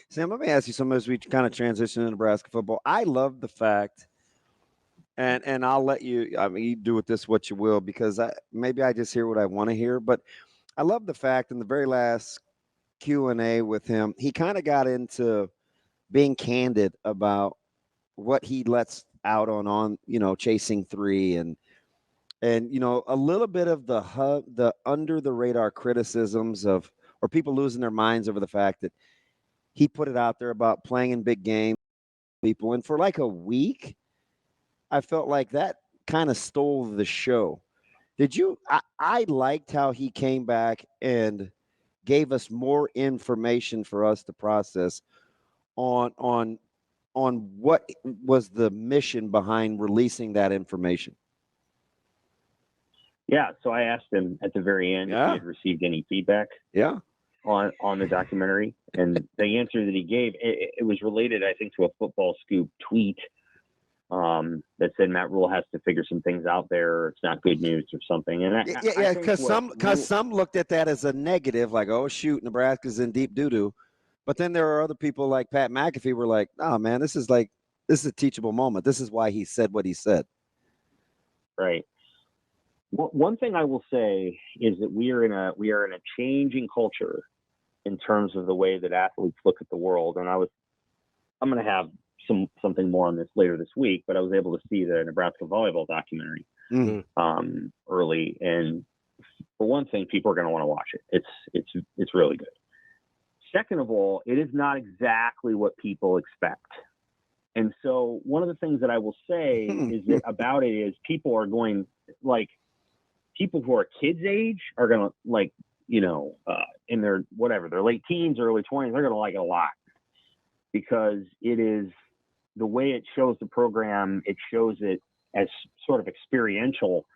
Sam, let me ask you something as we kind of transition to Nebraska football. I love the fact, and I'll let you. I mean, you do with this what you will, because maybe I just hear what I want to hear. But I love the fact in the very last Q&A with him, he kind of got into being candid about what he lets out on chasing three and a little bit of the under the radar criticisms of or people losing their minds over the fact that he put it out there about playing in big games people, and for like a week I felt like that kind of stole the show. I liked how he came back and gave us more information for us to process on what was the mission behind releasing that information. Yeah, so I asked him at the very end if he had received any feedback on the documentary, and the answer that he gave, it was related, I think, to a Football Scoop tweet that said Matt Rhule has to figure some things out there. It's not good news or something. And because some looked at that as a negative, like, oh shoot, Nebraska's in deep doo-doo. But then there are other people like Pat McAfee were like, oh man, this is a teachable moment. This is why he said what he said. Right. Well, one thing I will say is that we are in a changing culture in terms of the way that athletes look at the world. And I'm going to have something more on this later this week, but I was able to see the Nebraska volleyball documentary early, and for one thing, people are going to want to watch it. It's really good. Second of all, it is not exactly what people expect. And so one of the things that I will say is that about it is people who are kids' age are going to in their their late teens, early 20s, they're going to like it a lot, because it is the way it shows the program. It shows it as sort of experiential.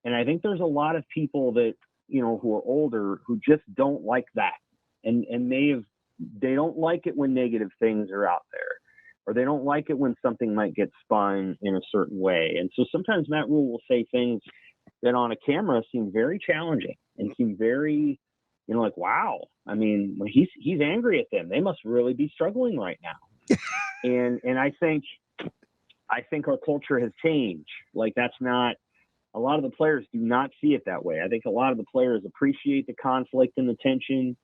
And I think there's a lot of people that, who are older who just don't like that. And they don't like it when negative things are out there, or they don't like it when something might get spun in a certain way. And so sometimes Matt Rhule will say things that on a camera seem very challenging and seem very, like, wow. I mean, when he's angry at them, they must really be struggling right now. and I think our culture has changed. Like, that's not, a lot of the players do not see it that way. I think a lot of the players appreciate the conflict and the tension.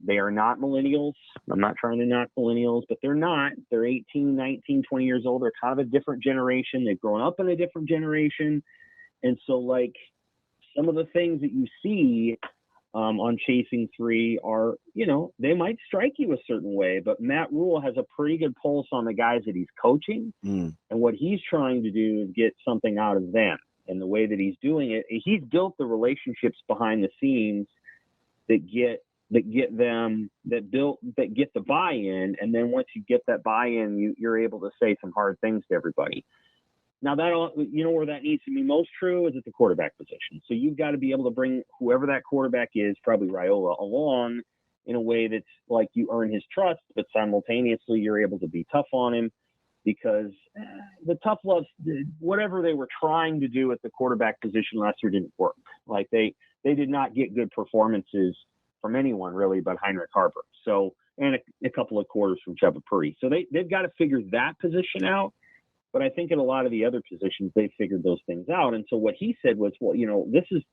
They are not millennials. I'm not trying to knock millennials, but they're not. They're 18, 19, 20 years old. They're kind of a different generation. They've grown up in a different generation. And so, like, some of the things that you see on Chasing Three are, they might strike you a certain way, but Matt Rhule has a pretty good pulse on the guys that he's coaching. And what he's trying to do is get something out of them. And the way that he's doing it, he's built the relationships behind the scenes that get the buy-in. And then once you get that buy-in, you're able to say some hard things to everybody. Now, where that needs to be most true is at the quarterback position. So you've got to be able to bring whoever that quarterback is, probably Rhule, along in a way that's like you earn his trust, but simultaneously you're able to be tough on him, because the tough love, whatever they were trying to do at the quarterback position last year didn't work. Like they did not get good performances from anyone really but Heinrich Harper. So, and a couple of quarters from Chubba Purdy. So they've got to figure that position out. But I think in a lot of the other positions, they figured those things out. And so what he said was, well, this is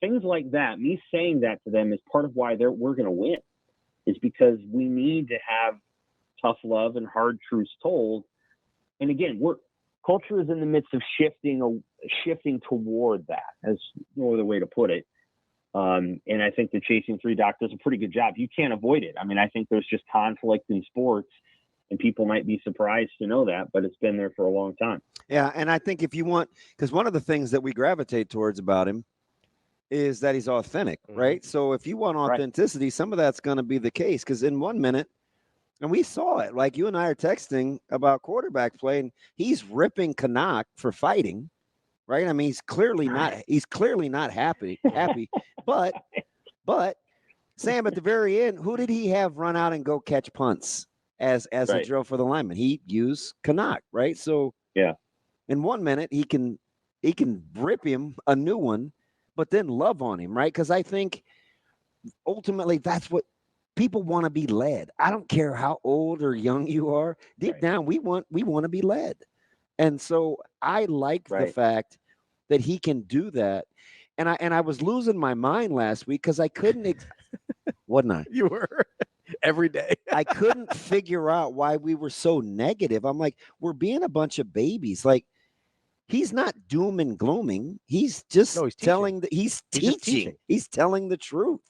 things like that. Me saying that to them is part of why we're going to win, is because we need to have tough love and hard truths told. And again, culture is in the midst of shifting toward that, as no other way to put it. And I think the Chasing Three doc does a pretty good job. You can't avoid it. I mean, I think there's just conflict in sports, and people might be surprised to know that, but it's been there for a long time. Yeah, and I think if you want, because one of the things that we gravitate towards about him is that he's authentic, right? So if you want authenticity, some of that's going to be the case, because in 1 minute, and we saw it, like you and I are texting about quarterback play, and he's ripping Canuck for fighting, right? I mean, he's clearly not happy. But Sam, at the very end, who did he have run out and go catch punts as a drill for the lineman? He used Canuck, right? So yeah, in 1 minute he can rip him a new one, but then love on him, right? Because I think ultimately that's what people want to be led. I don't care how old or young you are. Deep down, we want to be led. And so I like the fact that he can do that. And I was losing my mind last week because I couldn't, wasn't I? You were every day. I couldn't figure out why we were so negative. I'm like, we're being a bunch of babies. Like, he's not doom and glooming. He's just telling he's teaching. He's telling the truth.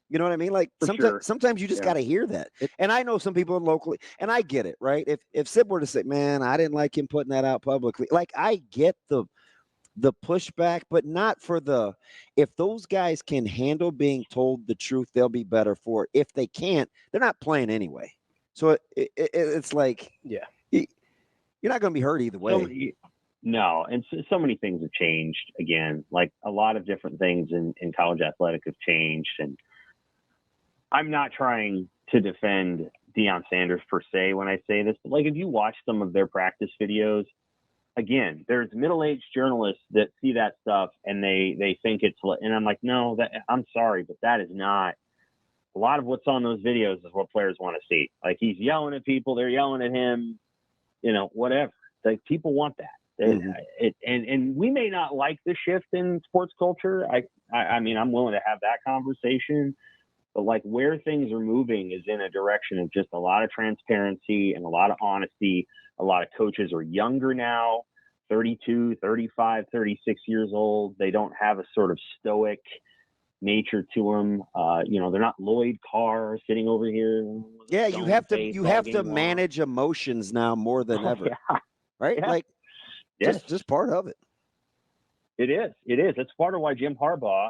You know what I mean? Like sometimes you just got to hear that. And I know some people locally, and I get it, right? If Sib were to say, man, I didn't like him putting that out publicly. Like, I get the pushback, but not for if those guys can handle being told the truth, they'll be better for it. If they can't, they're not playing anyway. So it's like, you're not going to be hurt either way. No, and so many things have changed again. Like, a lot of different things in college athletics have changed. And I'm not trying to defend Deion Sanders per se when I say this, but like, if you watch some of their practice videos, again, there's middle-aged journalists that see that stuff and they think it's, and I'm like, no, I'm sorry, but that is not. A lot of what's on those videos is what players want to see. Like, he's yelling at people, they're yelling at him, whatever. Like, people want that. And we may not like the shift in sports culture. I mean, I'm willing to have that conversation, but like, where things are moving is in a direction of just a lot of transparency and a lot of honesty. A lot of coaches are younger now, 32, 35, 36 years old. They don't have a sort of stoic nature to them. They're not Lloyd Carr sitting over here. Yeah, you have to manage emotions now more than ever. Right? Yeah. Like, just part of it. It is. It's part of why Jim Harbaugh,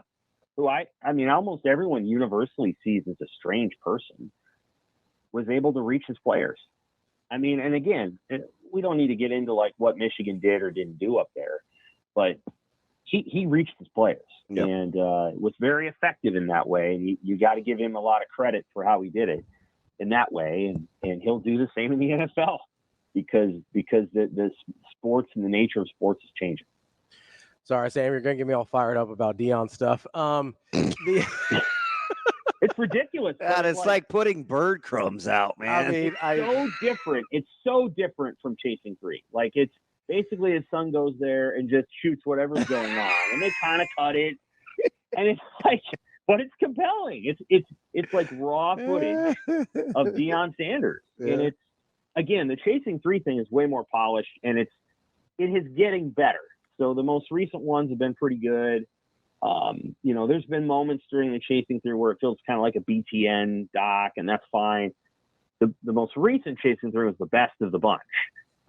who I mean, almost everyone universally sees as a strange person, was able to reach his players. I mean, and again, we don't need to get into like what Michigan did or didn't do up there, but he reached his players and was very effective in that way. And you got to give him a lot of credit for how he did it in that way. And he'll do the same in the NFL because the sports and the nature of sports is changing. Sorry, Sam, you're going to get me all fired up about Deion stuff. It's ridiculous. God, it's like putting bird crumbs out, man. I mean, so different. It's so different from chasing three. Like, it's basically his son goes there and just shoots whatever's going on, and they kind of cut it, and it's like, but it's compelling. It's like raw footage of Deion Sanders, and it's, again, the chasing three thing is way more polished, and it is getting better. So the most recent ones have been pretty good. There's been moments during the chasing through where it feels kind of like a BTN doc, and that's fine. The most recent chasing through is the best of the bunch.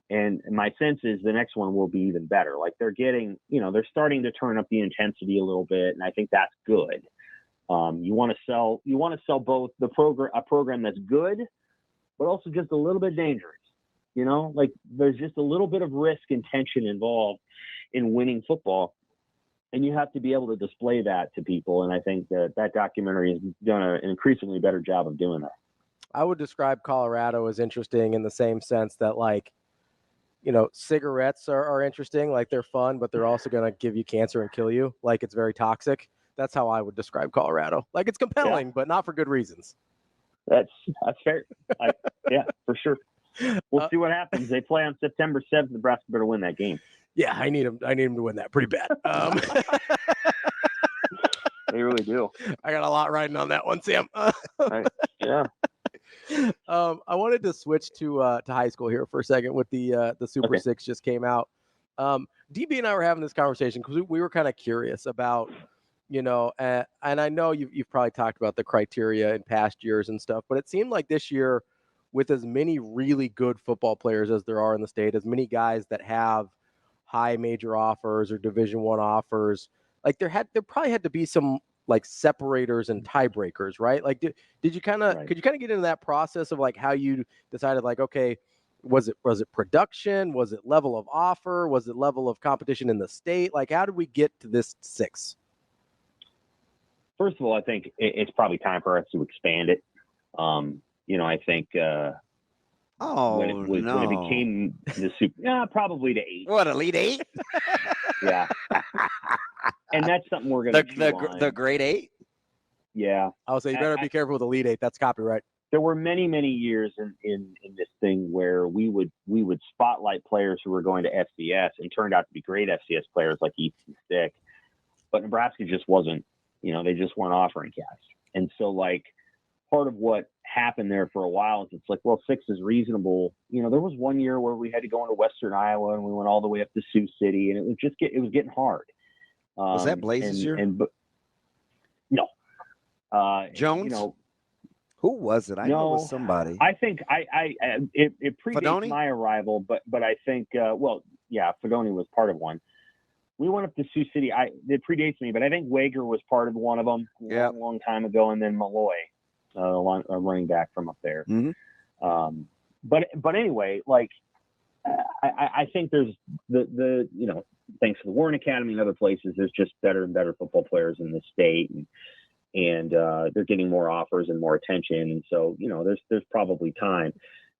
And my sense is the next one will be even better. Like, they're getting, they're starting to turn up the intensity a little bit. And I think that's good. You want to sell both a program that's good, but also just a little bit dangerous. Like, there's just a little bit of risk and tension involved in winning football. And you have to be able to display that to people. And I think that documentary has done an increasingly better job of doing that. I would describe Colorado as interesting in the same sense that, like, cigarettes are interesting. Like, they're fun, but they're also going to give you cancer and kill you. Like, it's very toxic. That's how I would describe Colorado. Like, it's compelling, but not for good reasons. That's fair. For sure. We'll see what happens. They play on September 7th. Nebraska better win that game. Yeah, I need him to win that pretty bad. They really do. I got a lot riding on that one, Sam. Yeah. I wanted to switch to high school here for a second with the Super Six just came out. DB and I were having this conversation because we were kind of curious about, and I know you've probably talked about the criteria in past years and stuff, but it seemed like this year, with as many really good football players as there are in the state, as many guys that have high major offers or Division I offers, like there probably had to be some like separators and tiebreakers, right? Like, could you kind of get into that process of like how you decided, like, okay, was it production? Was it level of offer? Was it level of competition in the state? Like, how did we get to this 6? First of all, I think it's probably time for us to expand it. I think when it became the Super, probably to 8. What, Elite 8? Yeah. And that's something we're going to the grade 8. Yeah. I would say you better be careful with Elite 8. That's copyright. There were many, many years in this thing where we would spotlight players who were going to FCS and turned out to be great FCS players like Ethan Stick, but Nebraska just wasn't, they just weren't offering cash. And so like part of what happened there for a while is it's like, well, 6 is reasonable. There was one year where we had to go into Western Iowa and we went all the way up to Sioux City, and it was getting hard. Was that Blazes year? No. Jones? Who was it? I know it was somebody. I think it predates Fedoni? my arrival, but I think Fedoni was part of one. We went up to Sioux City. It predates me, but I think Wager was part of one of them a long time ago, and then Malloy, a running back from up there. Mm-hmm. But anyway, like I think there's the thanks to the Warren Academy and other places, there's just better and better football players in the state, and they're getting more offers and more attention, and so there's probably time.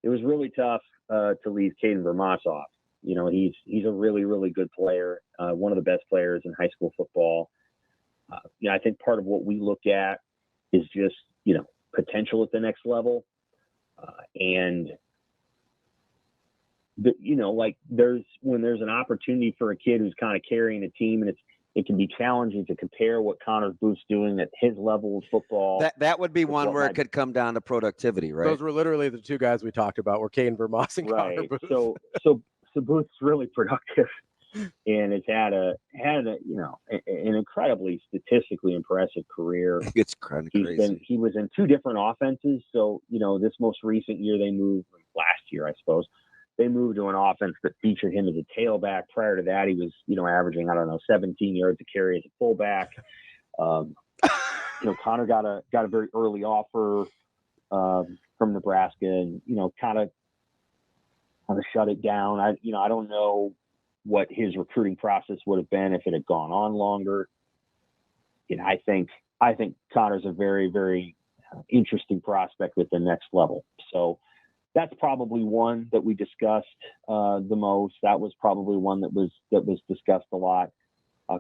It was really tough to leave Caden Vermas off. He's a really, really good player, one of the best players in high school football. I think part of what we look at is just potential at the next level, and when there's an opportunity for a kid who's kind of carrying a team, and it can be challenging to compare what Connor Booth's doing at his level of football. That would be one where it could come down to productivity, right? Those were literally the two guys we talked about, were Caden Vermas and Connor Booth. So Booth's really productive, and it's had an incredibly statistically impressive career. It's kind of crazy. He was in 2 different offenses. So this most recent year they moved, last year I suppose, they moved to an offense that featured him as a tailback. Prior to that, he was, averaging, 17 yards a carry as a fullback. Connor got a very early offer from Nebraska, and kind of shut it down. I don't know what his recruiting process would have been if it had gone on longer. I think Connor's a very, very interesting prospect with the next level. So that's probably one that we discussed the most. That was probably one that was discussed a lot.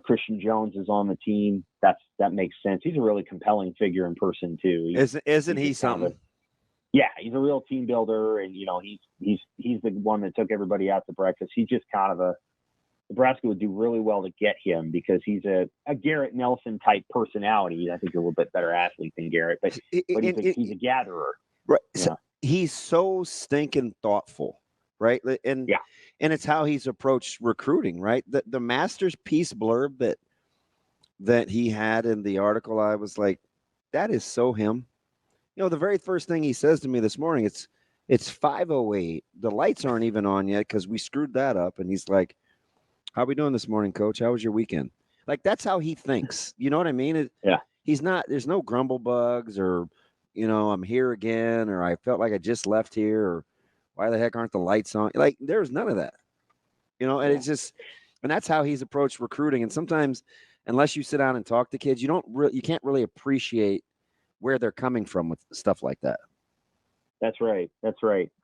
Christian Jones is on the team. That makes sense. He's a really compelling figure in person too. Isn't he something? Yeah, he's a real team builder, and he's the one that took everybody out to breakfast. He's just kind of Nebraska would do really well to get him because he's a Garrett Nelson type personality. I think a little bit better athlete than Garrett, but he's a gatherer. Right. Yeah. So he's so stinking thoughtful, right? And it's how he's approached recruiting, right? The master's piece blurb that he had in the article, I was like, that is so him. The very first thing he says to me this morning, it's 5:08. The lights aren't even on yet because we screwed that up. And he's like, how we doing this morning, coach? How was your weekend? Like, that's how he thinks. You know what I mean? He's not, there's no grumble bugs or, I'm here again, or I felt like I just left here, or why the heck aren't the lights on? Like, there's none of that, and it's just, and that's how he's approached recruiting. And sometimes, unless you sit down and talk to kids, you can't really appreciate where they're coming from with stuff like that. That's right.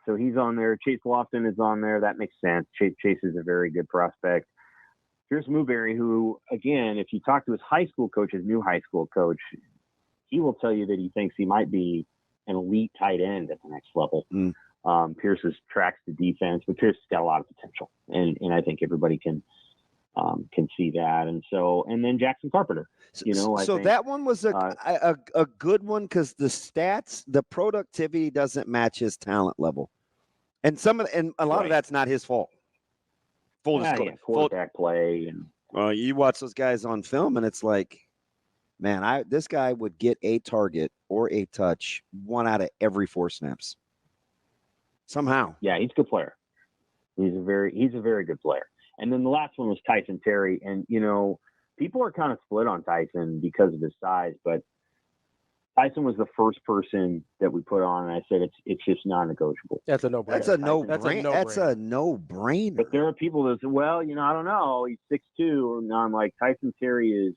So he's on there. Chase Lofton is on there. That makes sense. Chase is a very good prospect. Here's Mooberry, who, again, if you talk to his new high school coach, he will tell you that he thinks he might be an elite tight end at the next level. Pierce's tracks the defense, but Pierce has got a lot of potential, and I think everybody can see that. And then Jackson Carpenter, I think, that one was a good one because the stats, the productivity doesn't match his talent level, and a lot of that's not his fault. Full disclosure, quarterback play, and you watch those guys on film, and it's like, man, this guy would get a target or a touch 1 out of every 4 snaps. Somehow, yeah, he's a good player. He's a very good player. And then the last one was Tyson Terry. And, people are kind of split on Tyson because of his size, but Tyson was the first person that we put on, and I said, it's just non-negotiable. That's a no-brainer. That's a no-brainer. But there are people that say, well, I don't know. He's 6'2". And I'm like, Tyson Terry is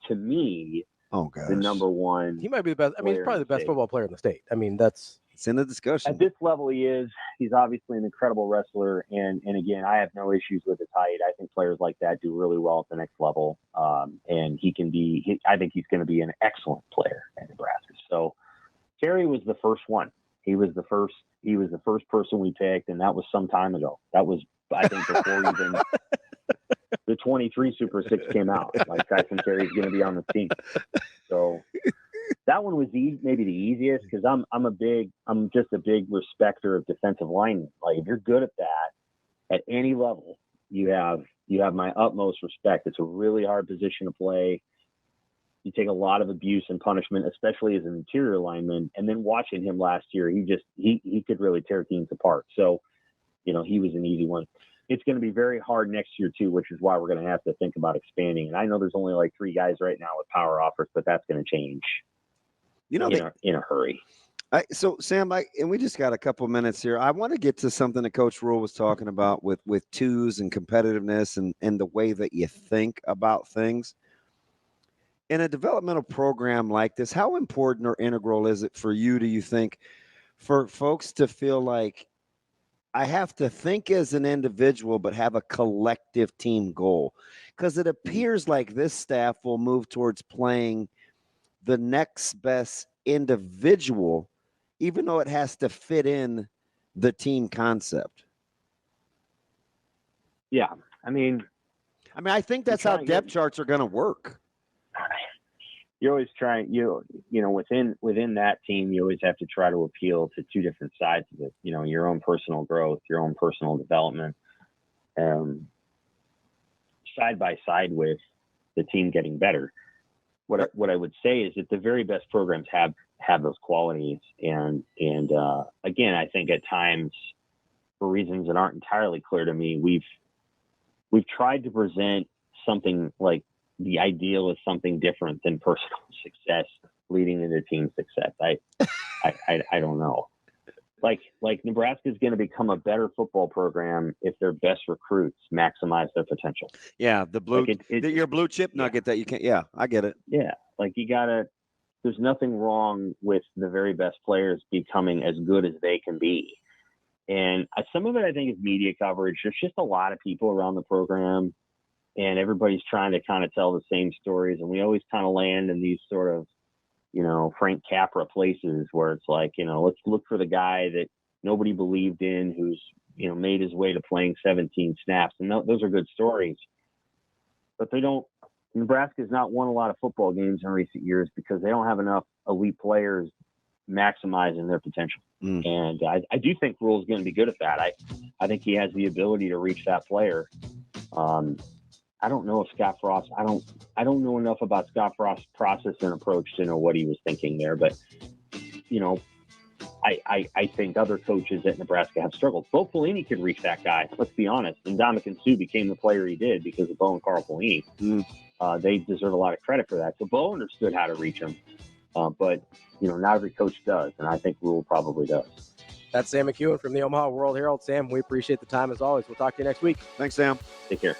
to me, the number one. He might be the best. I mean, he's probably the best football player in the state. I mean, that's It's in the discussion. At this level, he is. He's obviously an incredible wrestler, and again, I have no issues with his height. I think players like that do really well at the next level, and he can be. I think he's going to be an excellent player at Nebraska. So, Terry was the first one. He was the first. He was the first person we picked, and that was some time ago. That was, I think, before even the 23 Super Six came out. Like, Tyson Terry's going to be on the team. So that one was maybe the easiest, because I'm just a big respecter of defensive linemen. Like, if you're good at that at any level, you have my utmost respect. It's a really hard position to play. You take a lot of abuse and punishment, especially as an interior lineman. And then watching him last year, he could really tear teams apart. So, he was an easy one. It's going to be very hard next year too, which is why we're going to have to think about expanding. And I know there's only like 3 guys right now with power offers, but that's going to change. In a hurry. So Sam, and we just got a couple minutes here. I want to get to something that Coach Rhule was talking about with twos and competitiveness and the way that you think about things. In a developmental program like this, how important or integral is it for you, do you think, for folks to feel like I have to think as an individual but have a collective team goal? Because it appears like this staff will move towards playing the next best individual, even though it has to fit in the team concept. Yeah. I think that's how depth charts are going to work. You're always trying, within that team, you always have to try to appeal to 2 different sides of it. Your own personal growth, your own personal development, side by side with the team getting better. What I would say is that the very best programs have those qualities, and again, I think at times, for reasons that aren't entirely clear to me, we've tried to present something like the ideal is something different than personal success leading into team success. I don't know. Like Nebraska is going to become a better football program if their best recruits maximize their potential. Yeah, the blue, your blue chip nugget that you can't. Yeah, I get it. Yeah, like there's nothing wrong with the very best players becoming as good as they can be. And some of it, I think, is media coverage. There's just a lot of people around the program, and everybody's trying to kind of tell the same stories. And we always kind of land in these sort of, Frank Capra places where it's like, let's look for the guy that nobody believed in, who's, made his way to playing 17 snaps. And those are good stories. But Nebraska's not won a lot of football games in recent years because they don't have enough elite players maximizing their potential. And I do think Rhule's going to be good at that. I think he has the ability to reach that player. I don't know if Scott Frost, I don't know enough about Scott Frost's process and approach to know what he was thinking there, but I think other coaches at Nebraska have struggled. Bo Pelini could reach that guy, let's be honest. And Dominican Sue became the player he did because of Bo and Carl Pelini. They deserve a lot of credit for that. So Bo understood how to reach him. But not every coach does, and I think Rhule probably does. That's Sam McKewon from the Omaha World-Herald. Sam, we appreciate the time as always. We'll talk to you next week. Thanks, Sam. Take care.